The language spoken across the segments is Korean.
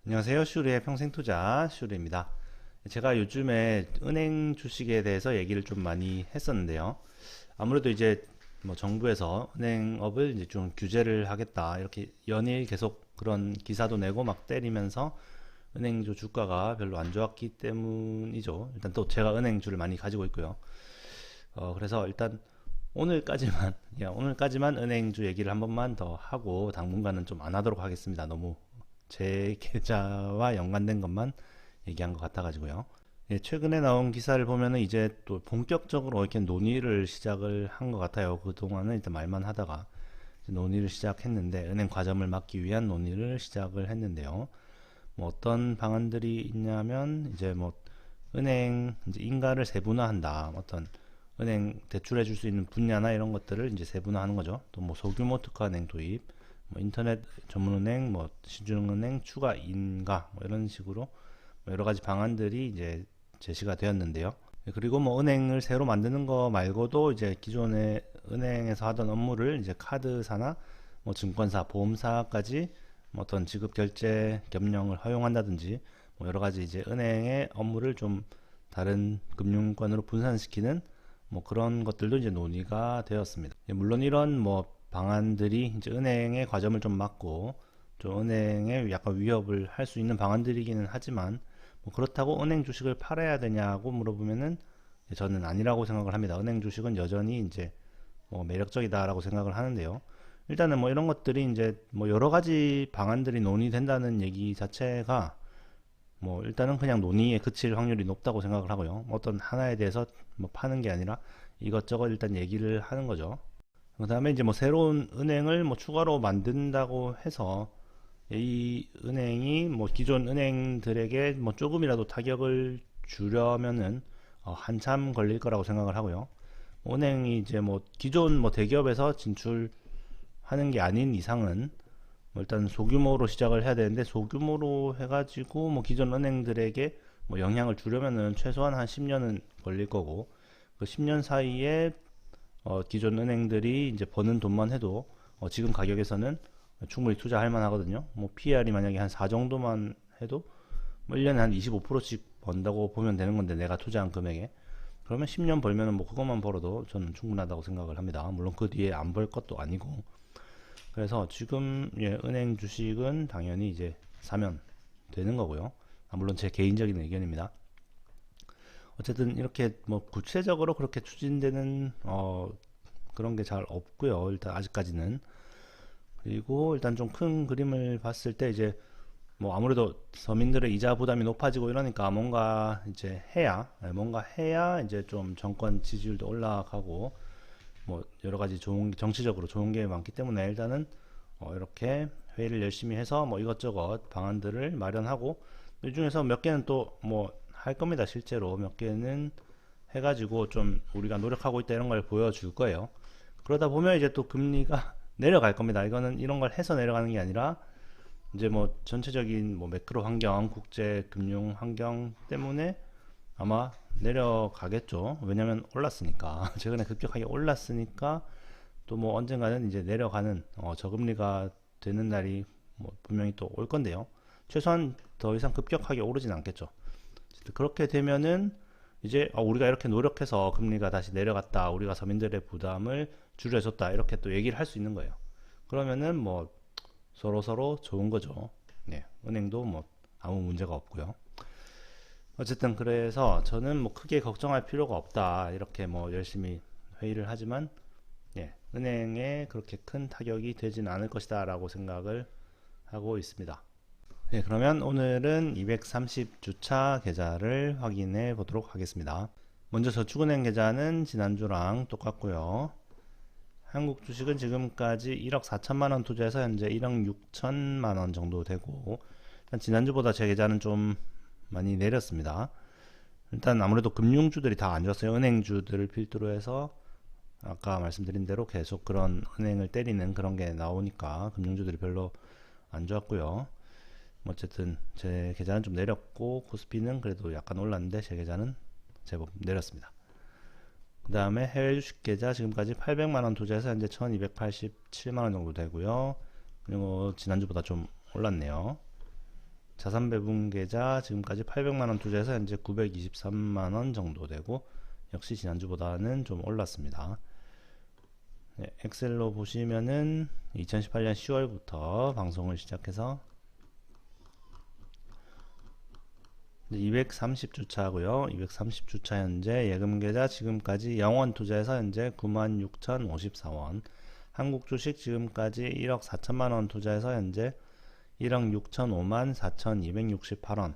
안녕하세요. 슈리의 평생투자 슈리입니다. 제가 요즘에 은행 주식에 대해서 얘기를 좀 많이 했었는데요. 아무래도 이제 뭐 정부에서 은행업을 이제 좀 규제를 하겠다 이렇게 연일 계속 그런 기사도 내고 막 때리면서 은행주 주가가 별로 안 좋았기 때문이죠. 일단 또 제가 은행주를 많이 가지고 있고요. 그래서 일단 오늘까지만 오늘까지만 은행주 얘기를 한 번만 더 하고 당분간은 좀 안 하도록 하겠습니다. 너무 제 계좌와 연관된 것만 얘기한 것 같아가지고요. 예, 최근에 나온 기사를 보면은 이제 또 본격적으로 이렇게 논의를 시작을 한 것 같아요. 그동안은 일단 말만 하다가 이제 논의를 시작했는데 은행 과점을 막기 위한 논의를 시작을 했는데요. 뭐 어떤 방안들이 있냐면 이제 뭐 은행 이제 인가를 세분화한다. 어떤 은행 대출해 줄 수 있는 분야나 이런 것들을 이제 세분화하는 거죠. 또 뭐 소규모 특화은행 도입, 뭐 인터넷 전문은행, 뭐 시중은행 추가 인가 뭐 이런 식으로 뭐 여러 가지 방안들이 이제 제시가 되었는데요. 그리고 뭐 은행을 새로 만드는 거 말고도 이제 기존의 은행에서 하던 업무를 이제 카드사나 뭐 증권사, 보험사까지 뭐 어떤 지급 결제 겸용을 허용한다든지 뭐 여러 가지 이제 은행의 업무를 좀 다른 금융권으로 분산시키는 뭐 그런 것들도 이제 논의가 되었습니다. 물론 이런 뭐 방안들이 이제 은행의 과점을 좀 막고 좀 은행에 약간 위협을 할 수 있는 방안들이기는 하지만 뭐 그렇다고 은행 주식을 팔아야 되냐고 물어보면은 저는 아니라고 생각을 합니다. 은행 주식은 여전히 이제 뭐 매력적이다라고 생각을 하는데요. 일단은 뭐 이런 것들이 이제 뭐 여러 가지 방안들이 논의된다는 얘기 자체가 뭐 일단은 그냥 논의에 그칠 확률이 높다고 생각을 하고요. 어떤 하나에 대해서 뭐 파는 게 아니라 이것저것 일단 얘기를 하는 거죠. 그다음에 이제 뭐 새로운 은행을 뭐 추가로 만든다고 해서 이 은행이 뭐 기존 은행들에게 뭐 조금이라도 타격을 주려면은 한참 걸릴 거라고 생각을 하고요. 은행이 이제 뭐 기존 뭐 대기업에서 진출하는 게 아닌 이상은 뭐 일단 소규모로 시작을 해야 되는데 소규모로 해가지고 뭐 기존 은행들에게 뭐 영향을 주려면은 최소한 한 10년은 걸릴 거고 그 10년 사이에 기존 은행들이 이제 버는 돈만 해도 지금 가격에서는 충분히 투자할 만하거든요. 뭐 PR이 만약에 한 4 정도만 해도 뭐 1년에 한 25%씩 번다고 보면 되는 건데 내가 투자한 금액에 그러면 10년 벌면은 뭐 그것만 벌어도 저는 충분하다고 생각을 합니다. 물론 그 뒤에 안 벌 것도 아니고 그래서 지금 예, 은행 주식은 당연히 이제 사면 되는 거고요. 물론 제 개인적인 의견입니다. 어쨌든 이렇게 뭐 구체적으로 그렇게 추진되는 그런 게 잘 없고요. 일단 아직까지는. 그리고 일단 좀 큰 그림을 봤을 때 이제 뭐 아무래도 서민들의 이자 부담이 높아지고 이러니까 뭔가 해야 이제 좀 정권 지지율도 올라가고 뭐 여러 가지 좋은 정치적으로 좋은 게 많기 때문에 일단은 이렇게 회의를 열심히 해서 뭐 이것저것 방안들을 마련하고 이 중에서 몇 개는 또 뭐 할 겁니다. 실제로 몇 개는 해가지고 좀 우리가 노력하고 있다 이런 걸 보여줄 거예요. 그러다 보면 이제 또 금리가 내려갈 겁니다. 이거는 이런 걸 해서 내려가는 게 아니라 이제 뭐 전체적인 뭐 매크로 환경, 국제 금융 환경 때문에 아마 내려가겠죠. 왜냐면 올랐으니까. 최근에 급격하게 올랐으니까 또 뭐 언젠가는 이제 내려가는 저금리가 되는 날이 뭐 분명히 또 올 건데요. 최소한 더 이상 급격하게 오르진 않겠죠. 그렇게 되면은 이제 우리가 이렇게 노력해서 금리가 다시 내려갔다. 우리가 서민들의 부담을 줄여줬다. 이렇게 또 얘기를 할 수 있는 거예요. 그러면은 뭐 서로 서로 좋은 거죠. 네, 은행도 뭐 아무 문제가 없고요. 어쨌든 그래서 저는 뭐 크게 걱정할 필요가 없다. 이렇게 뭐 열심히 회의를 하지만 예, 은행에 그렇게 큰 타격이 되진 않을 것이다라고 생각을 하고 있습니다. 네, 그러면 오늘은 230주차 계좌를 확인해 보도록 하겠습니다. 먼저 저축은행 계좌는 지난주랑 똑같고요. 한국 주식은 지금까지 1억 4천만 원 투자해서 현재 1억 6천만 원 정도 되고 일단 지난주보다 제 계좌는 좀 많이 내렸습니다. 일단 아무래도 금융주들이 다 안 좋았어요. 은행주들을 필두로 해서 아까 말씀드린 대로 계속 그런 은행을 때리는 그런 게 나오니까 금융주들이 별로 안 좋았고요. 어쨌든 제 계좌는 좀 내렸고 코스피는 그래도 약간 올랐는데 제 계좌는 제법 내렸습니다. 그 다음에 해외 주식 계좌 지금까지 800만원 투자해서 현재 1287만원 정도 되고요. 그리고 지난주보다 좀 올랐네요. 자산 배분 계좌 지금까지 800만원 투자해서 현재 923만원 정도 되고, 역시 지난주보다는 좀 올랐습니다. 네, 엑셀로 보시면은 2018년 10월부터 방송을 시작해서 230주차고요. 230주차 현재 예금 계좌 지금까지 0원 투자해서 현재 96,054원. 한국 주식 지금까지 1억 4천만원 투자해서 현재 1억 6,005만 4,268원.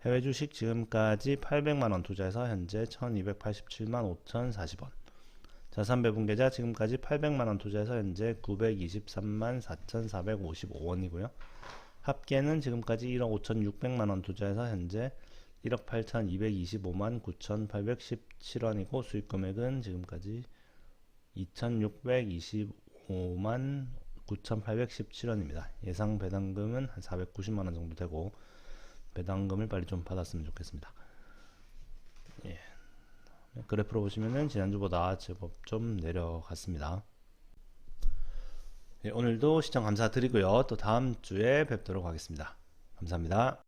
해외 주식 지금까지 800만원 투자해서 현재 1,287만 5,040원. 자산 배분 계좌 지금까지 800만원 투자해서 현재 923만 4,455원이고요. 합계는 지금까지 1억 5,600만원 투자해서 현재 1억 8,225만 9,817원이고, 수익 금액은 지금까지 2,625만 9,817원입니다. 예상 배당금은 한 490만원 정도 되고, 배당금을 빨리 좀 받았으면 좋겠습니다. 예. 그래프로 보시면은 지난주보다 제법 좀 내려갔습니다. 예, 오늘도 시청 감사드리고요. 또 다음 주에 뵙도록 하겠습니다. 감사합니다.